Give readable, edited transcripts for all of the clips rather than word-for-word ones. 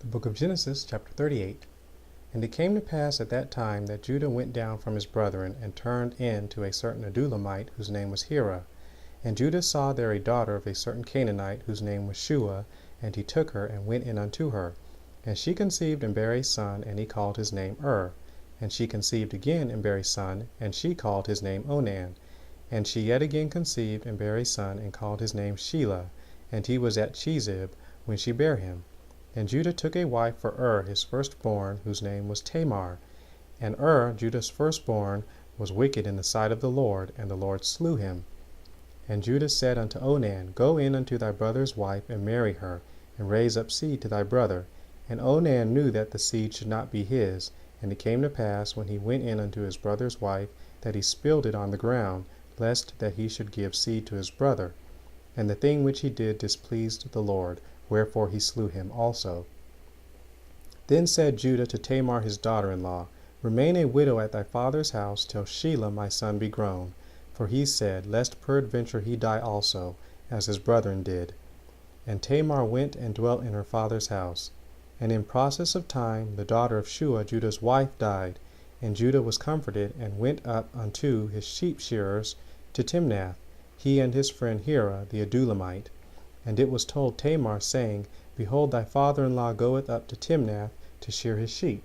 The book of Genesis, chapter 38. And it came to pass at that time that Judah went down from his brethren, and turned in to a certain Adulamite, whose name was Hira. And Judah saw there a daughter of a certain Canaanite, whose name was Shua, and he took her, and went in unto her. And she conceived and bare a son, and he called his name And she conceived again and bare a son, and she called his name Onan. And she yet again conceived and bare a son, and called his name Shelah. And he was at Chezib when she bare him. And Judah took a wife for his firstborn, whose name was Tamar. And Judah's firstborn, was wicked in the sight of the Lord, and the Lord slew him. And Judah said unto Onan, Go in unto thy brother's wife, and marry her, and raise up seed to thy brother. And Onan knew that the seed should not be his. And it came to pass, when he went in unto his brother's wife, that he spilled it on the ground, lest that he should give seed to his brother. And the thing which he did displeased the Lord, wherefore he slew him also. Then said Judah to Tamar his daughter-in-law, Remain a widow at thy father's house till Shelah my son be grown. For he said, Lest peradventure he die also, as his brethren did. And Tamar went and dwelt in her father's house. And in process of time the daughter of Shua Judah's wife died. And Judah was comforted, and went up unto his sheep shearers to Timnath, he and his friend Hira the Adulamite. And it was told Tamar, saying, Behold, thy father-in-law goeth up to Timnath to shear his sheep.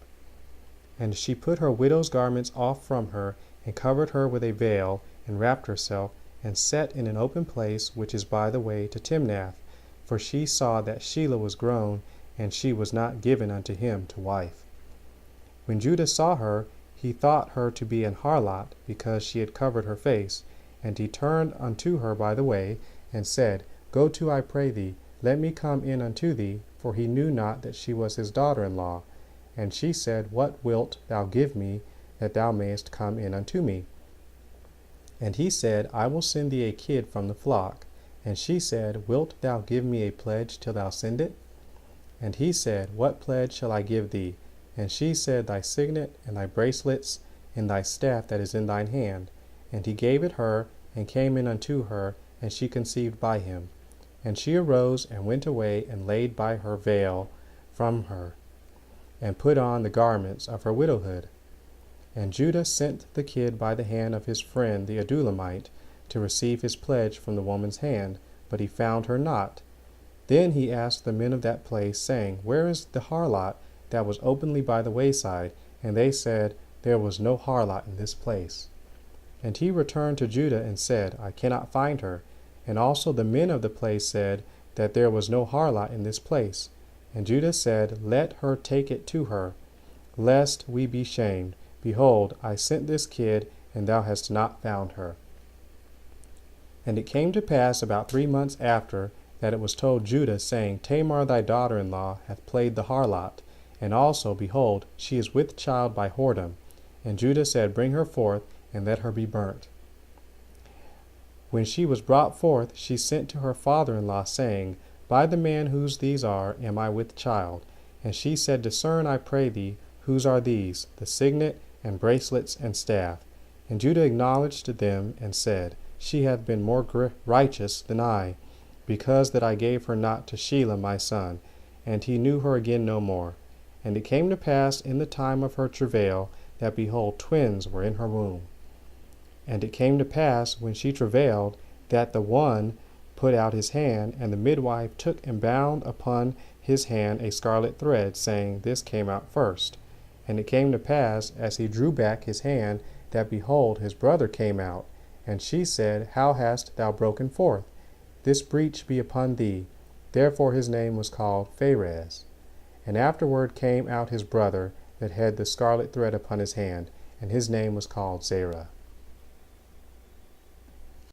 And she put her widow's garments off from her, and covered her with a veil, and wrapped herself, and sat in an open place which is by the way to Timnath. For she saw that Shelah was grown, and she was not given unto him to wife. When Judah saw her, he thought her to be an harlot, because she had covered her face. And he turned unto her by the way, and said, Go to, I pray thee, let me come in unto thee, for he knew not that she was his daughter-in-law. And she said, What wilt thou give me, that thou mayest come in unto me? And he said, I will send thee a kid from the flock. And she said, Wilt thou give me a pledge till thou send it? And he said, What pledge shall I give thee? And she said, Thy signet, and thy bracelets, and thy staff that is in thine hand. And he gave it her, and came in unto her, and she conceived by him. And she arose, and went away, and laid by her veil from her, and put on the garments of her widowhood. And Judah sent the kid by the hand of his friend the Adulamite, to receive his pledge from the woman's hand, but he found her not. Then he asked the men of that place, saying, Where is the harlot that was openly by the wayside? And they said, There was no harlot in this place. And he returned to Judah, and said, I cannot find her. And also the men of the place said, that there was no harlot in this place. And Judah said, Let her take it to her, lest we be shamed. Behold, I sent this kid, and thou hast not found her. And it came to pass about 3 months after, that it was told Judah, saying, Tamar thy daughter-in-law hath played the harlot, and also, behold, she is with child by whoredom. And Judah said, Bring her forth, and let her be burnt. When she was brought forth, she sent to her father-in-law, saying, By the man whose these are, am I with child? And she said, Discern, I pray thee, whose are these, the signet, and bracelets, and staff? And Judah acknowledged to them, and said, She hath been more righteous than I, because that I gave her not to Shelah my son. And he knew her again no more. And it came to pass in the time of her travail, that behold, twins were in her womb. And it came to pass, when she travailed, that the one put out his hand, and the midwife took and bound upon his hand a scarlet thread, saying, This came out first. And it came to pass, as he drew back his hand, that behold, his brother came out. And she said, How hast thou broken forth? This breach be upon thee. Therefore his name was called Pharez. And afterward came out his brother, that had the scarlet thread upon his hand, and his name was called Zerah.